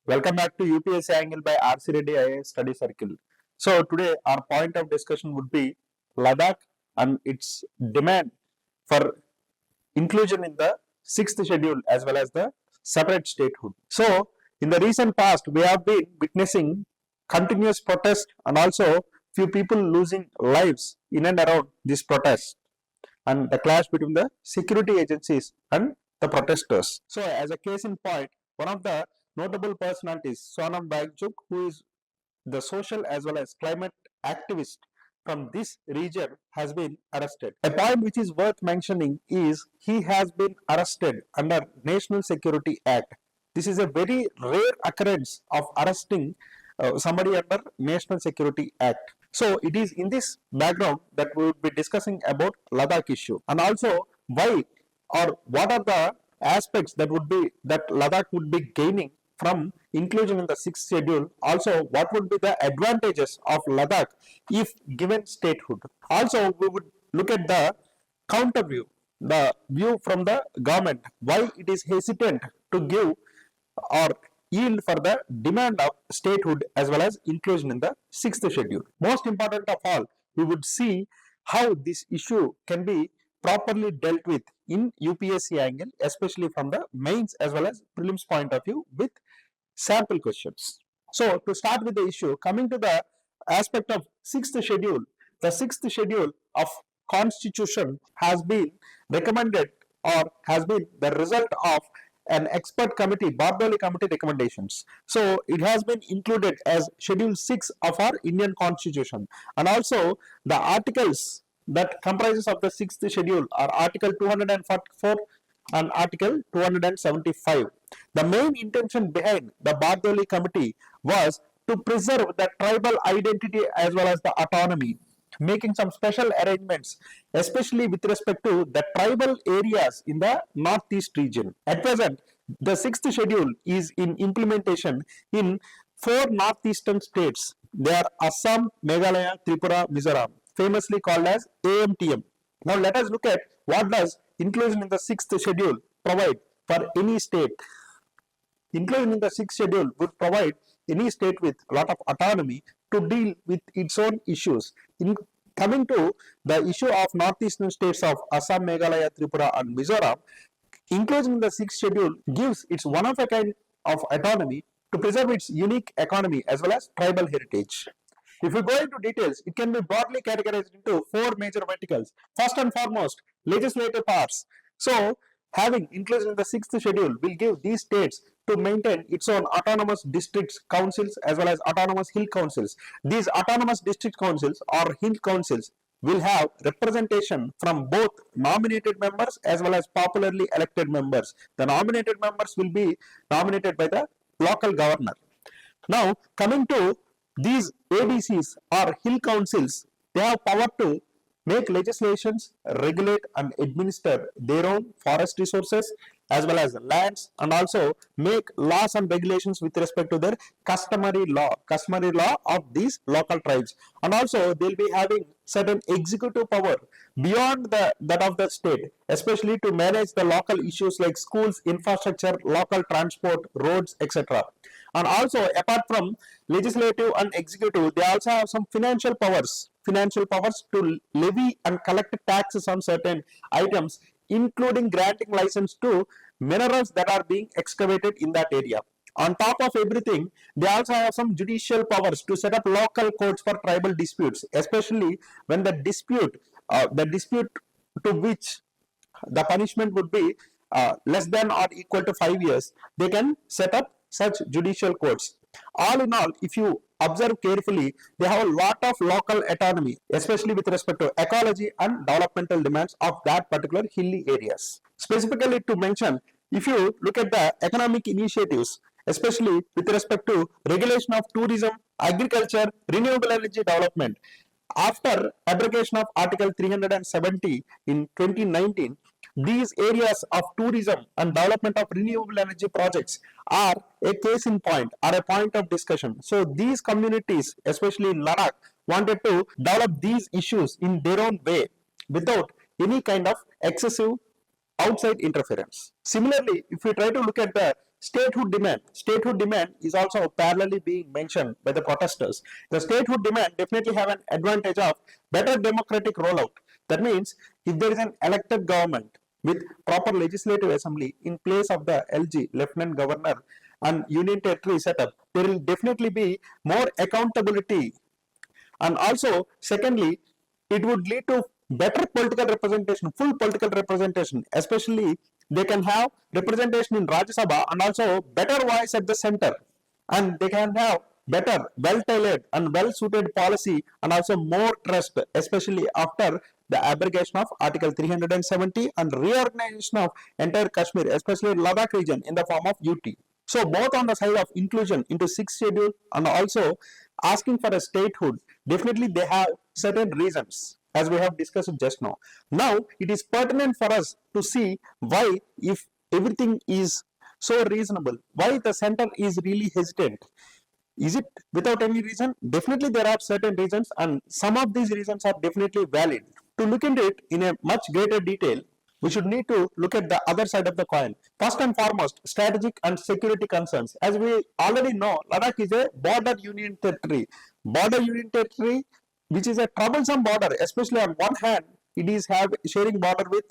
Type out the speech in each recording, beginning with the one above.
Welcome back to UPSC Angle by R.C.Reddy IAS Study Circle. So today our point of discussion would be Ladakh and its demand for inclusion in the sixth schedule as well as the separate statehood. So in the recent past we have been witnessing continuous protest and also few people losing lives in and around this protest and the clash between the security agencies and the protesters. So as a case in point, one of the notable personalities, Sonam Wangchuk, who is the social as well as climate activist from this region, has been arrested. A point which is worth mentioning is he has been arrested under National Security Act. This is a very rare occurrence of arresting somebody under National Security Act. So it is in this background that we would be discussing about Ladakh issue and also why or what are the aspects that Ladakh would be gaining from inclusion in the sixth schedule. Also, what would be the advantages of Ladakh if given statehood. Also, we would look at the counter view, the view from the government, why it is hesitant to give or yield for the demand of statehood as well as inclusion in the sixth schedule. Most important of all, we would see how this issue can be properly dealt with in UPSC angle, especially from the mains as well as prelims point of view with sample questions. So to start with the issue, coming to the aspect of sixth schedule, the sixth schedule of constitution has been recommended or has been the result of an expert committee, Bardoli committee recommendations. So it has been included as schedule 6 of our Indian constitution, and also the articles that comprises of the sixth schedule are article 244 and article 275. The main intention behind the Bardoli committee was to preserve the tribal identity as well as the autonomy, making some special arrangements, especially with respect to the tribal areas in the northeast region. At present, the sixth schedule is in implementation in 4 northeastern states. They are Assam, Meghalaya, Tripura, Mizoram, famously called as AMTM. Now let us look at what does inclusion in the sixth schedule provide for any state. Inclusion in the sixth schedule would provide any state with a lot of autonomy to deal with its own issues. In coming to the issue of northeastern states of Assam, Meghalaya, Tripura and Mizoram, inclusion in the sixth schedule gives its one of a kind of autonomy to preserve its unique economy as well as tribal heritage. If we go into details, it can be broadly categorized into 4 major verticals. First and foremost, legislative powers. So, having inclusion in the sixth schedule will give these states to maintain its own autonomous district councils as well as autonomous hill councils. These autonomous district councils or hill councils will have representation from both nominated members as well as popularly elected members. The nominated members will be nominated by the local governor. Now, coming to these ADCs or hill councils, they have power to make legislations, regulate and administer their own forest resources as well as lands, and also make laws and regulations with respect to their customary law of these local tribes. And also they will be having certain executive power beyond that of the state, especially to manage the local issues like schools, infrastructure, local transport, roads, etc. And also apart from legislative and executive, they also have some financial powers to levy and collect taxes on certain items, including granting license to minerals that are being excavated in that area. On top of everything, they also have some judicial powers to set up local courts for tribal disputes, especially when the dispute to which the punishment would be less than or equal to 5 years, they can set up such judicial courts. All in all, if you observe carefully, they have a lot of local autonomy, especially with respect to ecology and developmental demands of that particular hilly areas. Specifically to mention, if you look at the economic initiatives, especially with respect to regulation of tourism, agriculture, renewable energy development, after abrogation of Article 370 in 2019, these areas of tourism and development of renewable energy projects are a case in point or a point of discussion. So these communities, especially in Ladakh, wanted to develop these issues in their own way without any kind of excessive outside interference. Similarly, if we try to look at the statehood demand. Statehood demand is also parallelly being mentioned by the protesters. The statehood demand definitely have an advantage of better democratic rollout. That means if there is an elected government with proper legislative assembly in place of the LG, Lieutenant Governor, and Union Territory setup, there will definitely be more accountability. And also, secondly, it would lead to better political representation, full political representation, especially they can have representation in Rajya Sabha and also better voice at the center, and they can have better, well-tailored and well-suited policy and also more trust, especially after the abrogation of Article 370 and reorganization of entire Kashmir, especially Ladakh region in the form of UT. So both on the side of inclusion into sixth schedule and also asking for a statehood, definitely they have certain reasons as we have discussed just now. Now it is pertinent for us to see why, if everything is so reasonable, why the center is really hesitant. Is it without any reason? Definitely there are certain reasons, and some of these reasons are definitely valid. To look into it in a much greater detail, we should need to look at the other side of the coin. First and foremost, strategic and security concerns. As we already know, Ladakh is a border union territory. Border union territory, which is a troublesome border, especially on one hand, it is sharing border with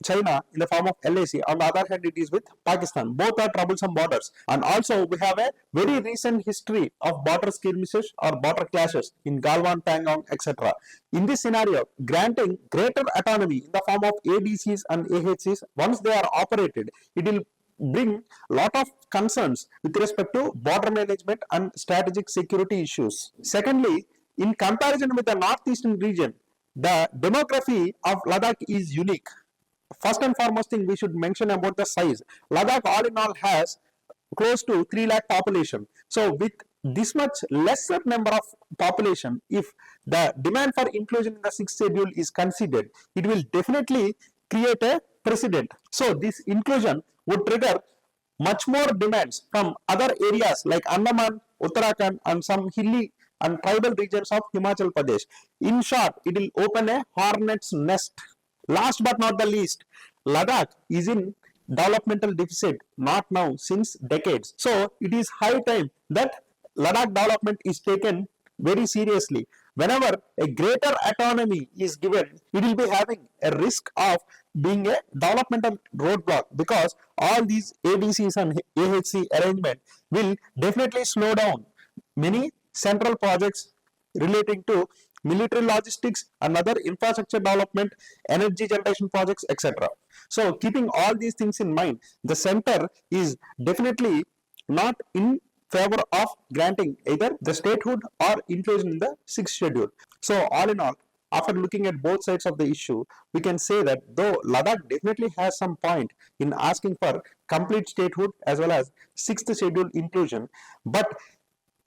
China in the form of LAC. On the other hand, it is with Pakistan. Both are troublesome borders. And also, we have a very recent history of border skirmishes or border clashes in Galwan, Pangong, etc. In this scenario, granting greater autonomy in the form of ADCs and AHCs, once they are operated, it will bring a lot of concerns with respect to border management and strategic security issues. Secondly, in comparison with the northeastern region, the demography of Ladakh is unique. First and foremost thing we should mention about the size. Ladakh all in all has close to 3 lakh population. So with this much lesser number of population, if the demand for inclusion in the sixth schedule is considered, it will definitely create a precedent. So this inclusion would trigger much more demands from other areas like Andaman, Uttarakhand and some hilly and tribal regions of Himachal Pradesh. In short, it will open a hornet's nest. Last but not the least, Ladakh is in developmental deficit, not now, since decades. So it is high time that Ladakh development is taken very seriously. Whenever a greater autonomy is given, it will be having a risk of being a developmental roadblock, because all these ADCs and AHC arrangement will definitely slow down many central projects relating to military logistics and other infrastructure development, energy generation projects, etc. So keeping all these things in mind, the center is definitely not in favor of granting either the statehood or inclusion in the sixth schedule. So all in all, after looking at both sides of the issue, we can say that though Ladakh definitely has some point in asking for complete statehood as well as sixth schedule inclusion, but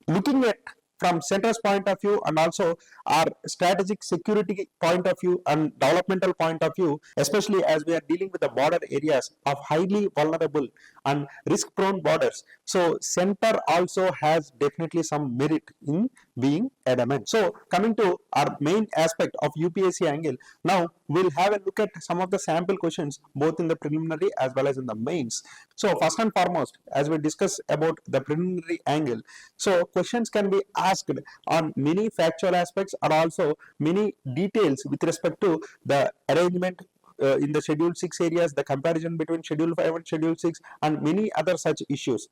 looking at from center's point of view and also our strategic security point of view and developmental point of view, especially as we are dealing with the border areas of highly vulnerable and risk prone borders, so center also has definitely some merit in being adamant. So coming to our main aspect of UPSC angle, now we'll have a look at some of the sample questions both in the preliminary as well as in the mains. So first and foremost, as we discuss about the preliminary angle, so questions can be asked on many factual aspects or also many details with respect to the arrangement in the Schedule 6 areas, the comparison between Schedule 5 and Schedule 6 and many other such issues.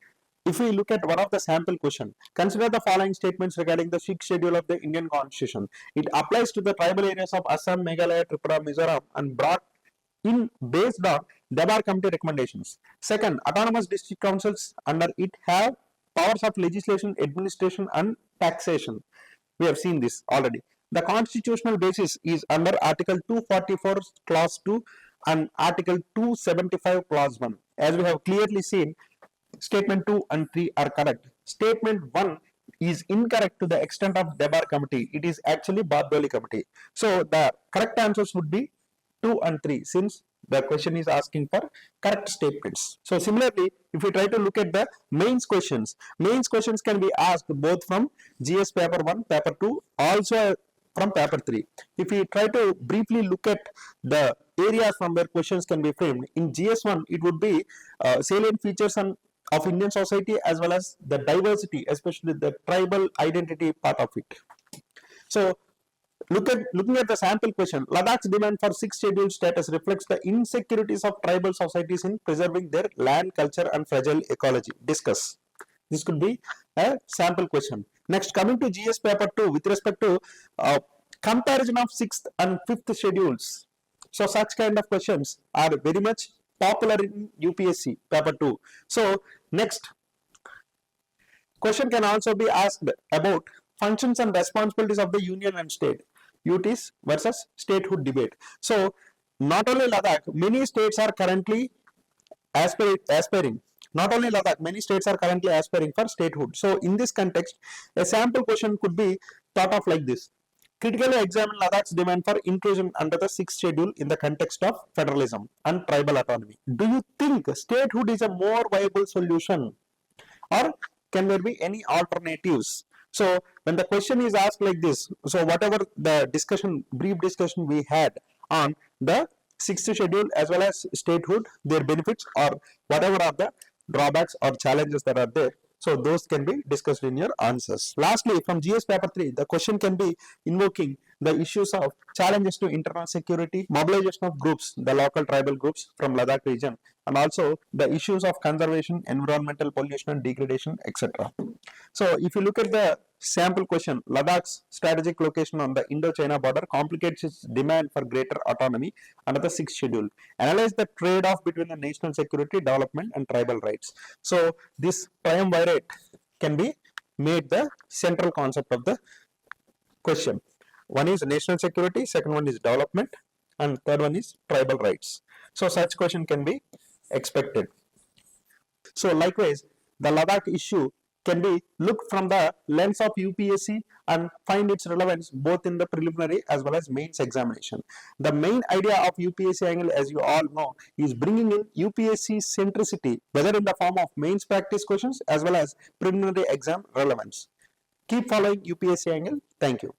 If we look at one of the sample question, consider the following statements regarding the sixth schedule of the Indian Constitution. It applies to the tribal areas of Assam, Meghalaya, Tripura, Mizoram and brought in based on Dabar Committee recommendations. Second, autonomous district councils under it have powers of legislation, administration and taxation. We have seen this already. The constitutional basis is under Article 244 Clause 2 and Article 275 Clause 1. As we have clearly seen, Statement 2 and 3 are correct. Statement 1 is incorrect to the extent of Dabar Committee. It is actually Bardoli Committee. So the correct answers would be 2 and 3 since the question is asking for correct statements. So similarly, if we try to look at the mains questions can be asked both from GS paper 1, paper 2, also from paper 3. If we try to briefly look at the areas from where questions can be framed, in GS1 it would be salient features and of Indian society as well as the diversity, especially the tribal identity part of it. So looking at the sample question, Ladakh's demand for sixth schedule status reflects the insecurities of tribal societies in preserving their land, culture, and fragile ecology. Discuss. This could be a sample question. Next, coming to GS paper 2 with respect to comparison of sixth and fifth schedules. So such kind of questions are very much popular in UPSC paper 2. So next question can also be asked about functions and responsibilities of the union and state. UTs versus statehood debate. So not only Ladakh, many states are currently aspiring. Not only Ladakh, many states are currently aspiring for statehood. So in this context, a sample question could be thought of like this. Critically examine Ladakh's demand for inclusion under the sixth schedule in the context of federalism and tribal autonomy. Do you think statehood is a more viable solution, or can there be any alternatives? So when the question is asked like this, so whatever the discussion, brief discussion we had on the sixth schedule as well as statehood, their benefits or whatever are the drawbacks or challenges that are there, so those can be discussed in your answers. Lastly, from GS paper 3, the question can be invoking the issues of challenges to internal security, mobilization of groups, the local tribal groups from Ladakh region, and also the issues of conservation, environmental pollution and degradation, etc. So if you look at the sample question, Ladakh's strategic location on the Indo-China border complicates its demand for greater autonomy under the sixth schedule. Analyze the trade-off between the national security, development and tribal rights. So this triumvirate can be made the central concept of the question. One is national security, second one is development, and third one is tribal rights. So such question can be expected. So likewise, the Ladakh issue can be looked from the lens of UPSC and find its relevance both in the preliminary as well as mains examination. The main idea of UPSC angle, as you all know, is bringing in UPSC centricity, whether in the form of mains practice questions as well as preliminary exam relevance. Keep following UPSC angle. Thank you.